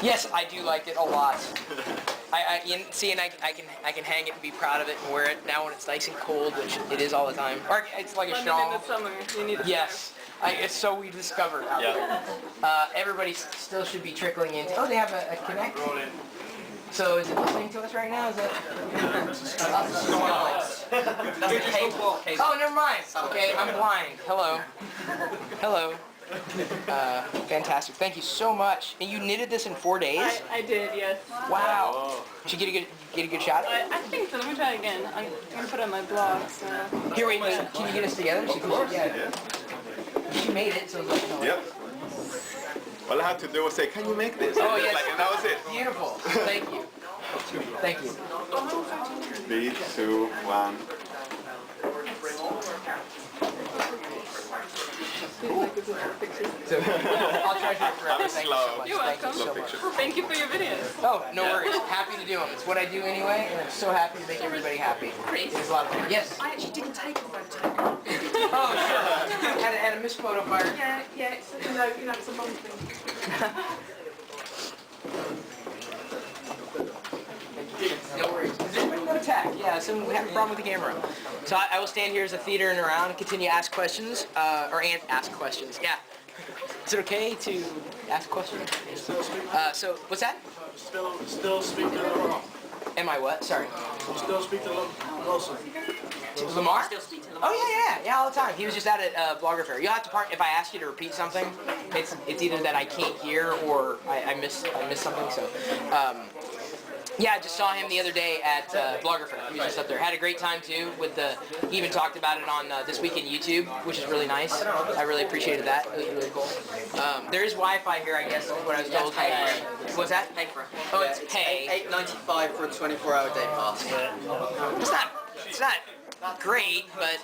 Yes, I do like it a lot. I can hang it and be proud of it and wear it now when it's nice and cold, which it is all the time. Or it's like a shawl. In the summer, you need a yes, it's so we discovered out there. Everybody still should be trickling in. Oh, they have a Connect. So is it listening to us right now? Is that? Oh, never mind. Okay, I'm blind. Hello. Hello. Fantastic. Thank you so much. And you knitted this in 4 days? I did, yes. Wow. Did you get a good shot? I think so. Let me try again. I'm gonna put it on my blog. So. Here, wait. Can you get us together? Of course. Yeah. She made it, so like, no. Yep. All I had to do was say, "Can you make this?" Oh yes. And that was it. Beautiful. Thank you. Thank you. 3, 2, 1. So, I'll try to forever. I'm Thank slow. you so much. You're Thank welcome. you so much. Thank you for your videos. Oh, no worries. Happy to do them. It's what I do anyway, and I'm so happy to make everybody happy. It's a lot of fun. Yes? I actually didn't take a photo. Oh, sure. Had a missed photo fire. Yeah, it's, it's a mum thing. No worries. Is anybody no attack? Yeah, so we have a problem with the camera. So I will stand here as a theater and around and continue to ask questions, ask questions. Yeah. Is it okay to ask questions? So what's that? Still speak to Lamar. Am I what? Sorry. Still speak to Wilson. Lamar? Still speak to Lamar. Oh yeah, all the time. He was just out at Blogger Fair. You'll have to if I ask you to repeat something, it's either that I can't hear or I miss something. So. Yeah, I just saw him the other day at Blogger Fair. He was just up there. Had a great time too. He even talked about it on This Week in YouTube, which is really nice. I really appreciated that. It was really cool. There is Wi-Fi here, I guess. Is what I was told. What's that? Pay for it. Oh, it's pay. $8.95 for a 24-hour day pass. It's not great, but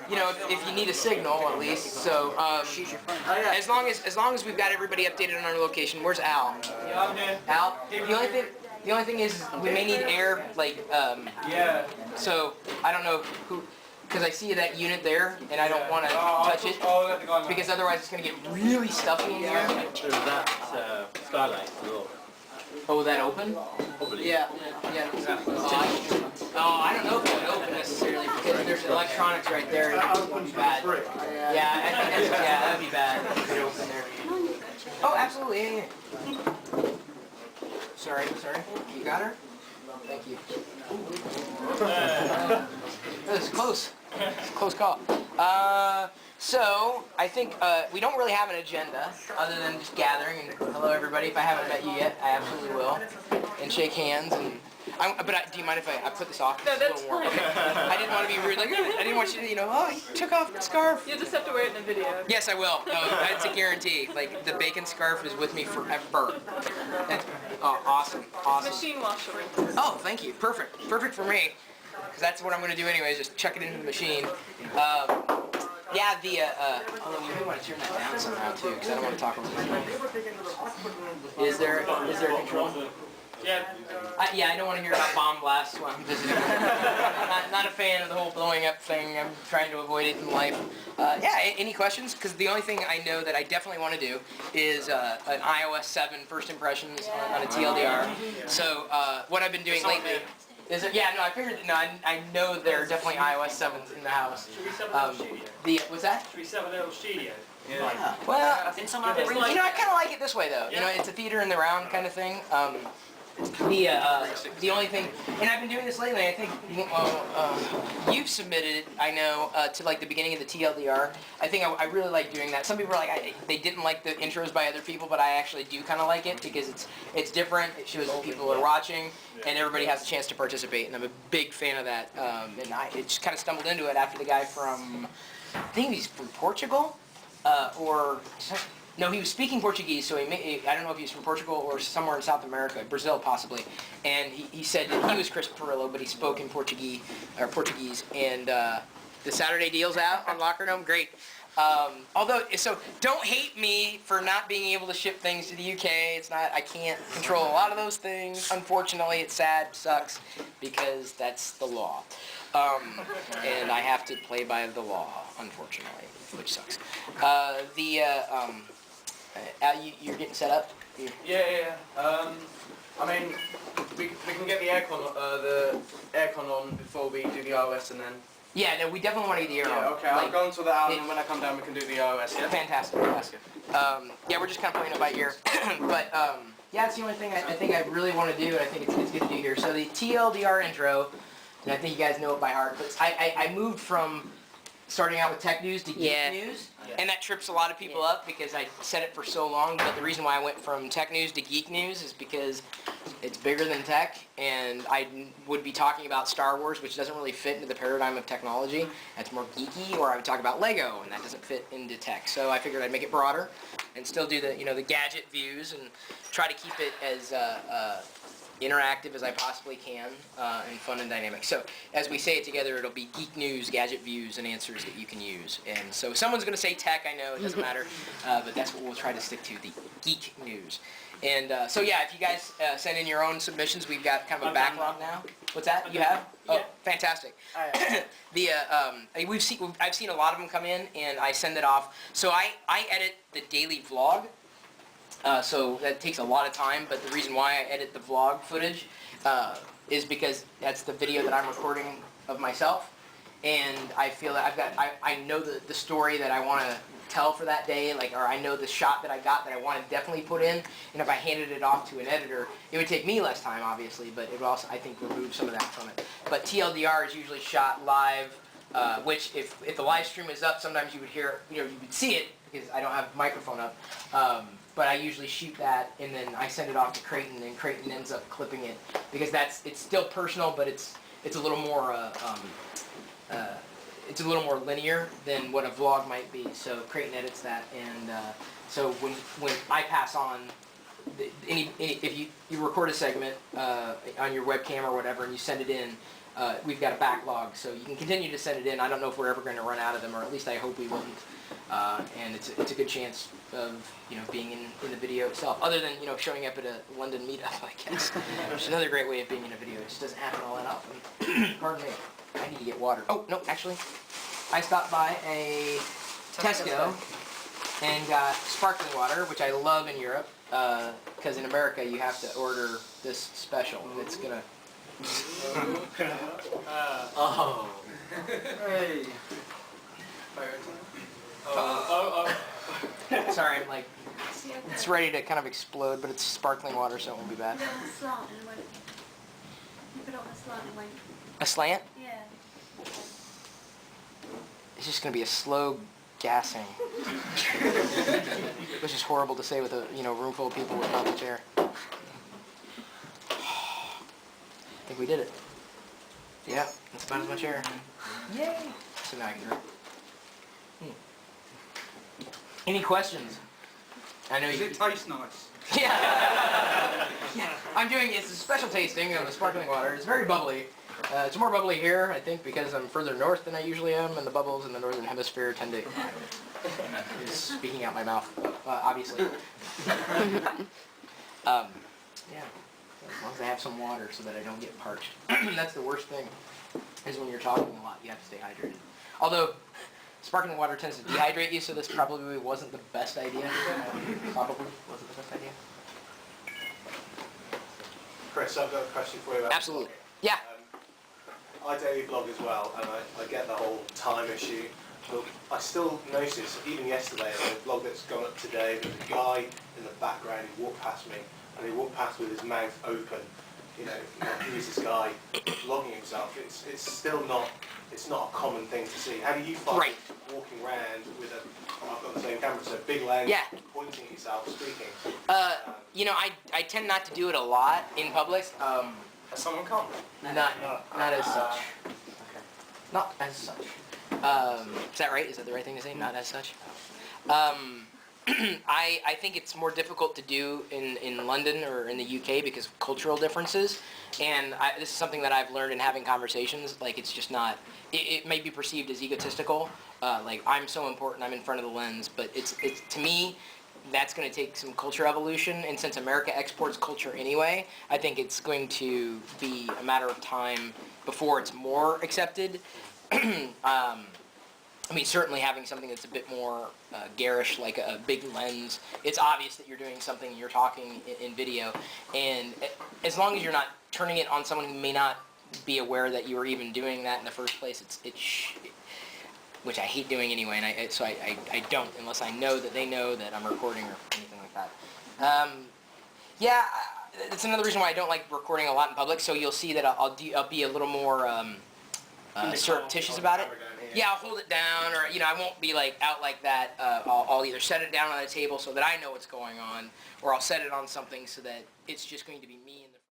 you know, if you need a signal at least. So as long as we've got everybody updated on our location. Where's Al? Al. The only thing is we may need air, like, so I don't know who, because I see that unit there, and I don't want to touch it, because otherwise it's going to get really stuffy in here. There's that skylight as well. Oh, will that open? Probably. Yeah. Oh, I don't know if it would open necessarily, because there's electronics right there. That would be bad. Yeah, I think that'd be bad if it opened there. Oh, absolutely, yeah. Sorry. You got her? Thank you. This is close. It's a close call. So, I think we don't really have an agenda other than just gathering and hello everybody. If I haven't met you yet, I absolutely will. And shake hands and... do you mind if I put this off? No, that's fine. Okay. I didn't want to be rude. Like, I didn't want you to, oh, he took off the scarf. You'll just have to wear it in the video. Yes, I will. That's a guarantee. Like, the bacon scarf is with me forever. That's awesome. Machine washer. Oh, thank you. Perfect for me. Because that's what I'm going to do anyways, just chuck it into the machine. Yeah, although you may want to turn that down somehow too, because I don't want to talk over the Is there a control? Yeah. I don't want to hear about bomb blasts when I'm visiting. not a fan of the whole blowing up thing. I'm trying to avoid it in life. Any questions? Because the only thing I know that I definitely want to do is an iOS 7 first impressions on a TLDR. So what I've been doing lately is it? Yeah, no, I figured. No, I know there are definitely iOS 7s in the house. What's that? Should we set a little studio? Yeah. Well, I think some other I kind of like it this way though. You know, it's a theater in the round kind of thing. The only thing, and I've been doing this lately, I think you've submitted it, I know, to like the beginning of the TLDR. I think I really like doing that. Some people are like, they didn't like the intros by other people, but I actually do kind of like it because it's different. It shows that people are watching, and everybody has a chance to participate, and I'm a big fan of that. And I just kind of stumbled into it after the guy from, I think he's from Portugal, no, he was speaking Portuguese, so I don't know if he's from Portugal or somewhere in South America, Brazil possibly, and he said that he was Chris Pirillo, but he spoke in Portuguese, and the Saturday deal's out on Locker Dome, great. So don't hate me for not being able to ship things to the UK. I can't control a lot of those things. Unfortunately, it's sad, sucks, because that's the law. And I have to play by the law, unfortunately, which sucks. Al, you're getting set up? Yeah. OS and then... Yeah, no, we definitely want to get the air on. Yeah, okay, I'll Like, go into that and it- then when I come down we can do the OS, yeah? Fantastic. Yeah, we're just kind of playing it by ear. But yeah, it's the only thing I think I really want to do, and I think it's good to do here. So the TLDR intro, and I think you guys know it by heart, but I moved from starting out with tech news to geek news, and that trips a lot of people up because I said it for so long. But the reason why I went from tech news to geek news is because it's bigger than tech, and I would be talking about Star Wars, which doesn't really fit into the paradigm of technology. That's more geeky, or I would talk about Lego, and that doesn't fit into tech. So I figured I'd make it broader, and still do the the gadget views, and try to keep it as interactive as I possibly can, and fun and dynamic. So as we say it together, it'll be geek news, gadget views, and answers that you can use. And so someone's going to say tech, I know, it doesn't matter, but that's what we'll try to stick to, the geek news. And so yeah, if you guys send in your own submissions, we've got kind of a backlog now. What's that? You have? Oh, fantastic. I've seen a lot of them come in, and I send it off. So I edit the daily vlog. So that takes a lot of time, but the reason why I edit the vlog footage is because that's the video that I'm recording of myself, and I feel that I know the story that I want to tell for that day, like, or I know the shot that I got that I want to definitely put in, and if I handed it off to an editor, it would take me less time, obviously, but it would also, I think, remove some of that from it. But TLDR is usually shot live, which if the live stream is up, sometimes you would hear, you would see it, because I don't have a microphone up. But I usually shoot that, and then I send it off to Creighton, and Creighton ends up clipping it, because it's still personal, but it's a little more linear than what a vlog might be. So Creighton edits that, and so when I pass on if you record a segment on your webcam or whatever, and you send it in, we've got a backlog, so you can continue to send it in. I don't know if we're ever going to run out of them, or at least I hope we won't. And it's a good chance of being in the video itself, other than showing up at a London meetup, I guess. Which is another great way of being in a video. It just doesn't happen all that often. Pardon me. I need to get water. Oh no, actually, I stopped by a Tesco and got sparkling water, which I love in Europe, because in America you have to order this special. It's gonna. Oh. Hey. Sorry, I'm like, it's ready to kind of explode, but it's sparkling water, so it won't be bad. Put it on a slant and it won't. You put it on a slant and it won't. A slant? Yeah. It's just gonna be a slow gassing, which is horrible to say with a room full of people with not much air. I think we did it. Yeah, that's about as much air. Yay! So now I can drink. Any questions? I know Does you. it taste nice? Yeah. Yeah. It's a special tasting of the sparkling water. It's very bubbly. It's more bubbly here, I think, because I'm further north than I usually am, and the bubbles in the northern hemisphere tend to. Is speaking out my mouth, obviously. Yeah. As long as I have some water so that I don't get parched. That's the worst thing. Is when you're talking a lot, you have to stay hydrated. Although. Sparkling water tends to dehydrate you, so this probably wasn't the best idea. Probably wasn't the best idea. Chris, I've got a question for you about Absolutely. Yeah. I daily blog as well, and I get the whole time issue, but I still notice, even yesterday, the blog that's gone up today, there's a guy in the background who walked past me, and he walked past with his mouth open. Who is this guy vlogging himself? It's still not. It's not a common thing to see. How do you find walking around with I've got the same camera, so big lens, pointing at yourself, speaking? I tend not to do it a lot in public. Has someone come? Not as such. Okay. Not as such. Is that right? Is that the right thing to say? Not as such. I think it's more difficult to do in London or in the UK because of cultural differences, and this is something that I've learned in having conversations. Like, it's just not. It may be perceived as egotistical, like I'm so important, I'm in front of the lens, but it's to me, that's going to take some culture evolution, and since America exports culture anyway, I think it's going to be a matter of time before it's more accepted. I mean, certainly having something that's a bit more garish, like a big lens, it's obvious that you're doing something, you're talking in video, and as long as you're not turning it on someone who may not be aware that you were even doing that in the first place. Which I hate doing anyway, and I don't unless I know that they know that I'm recording or anything like that. Yeah, that's another reason why I don't like recording a lot in public. So you'll see that I'll be a little more surreptitious about it. Yeah, I'll hold it down, or I won't be like out like that. I'll either set it down on a table so that I know what's going on, or I'll set it on something so that it's just going to be me and the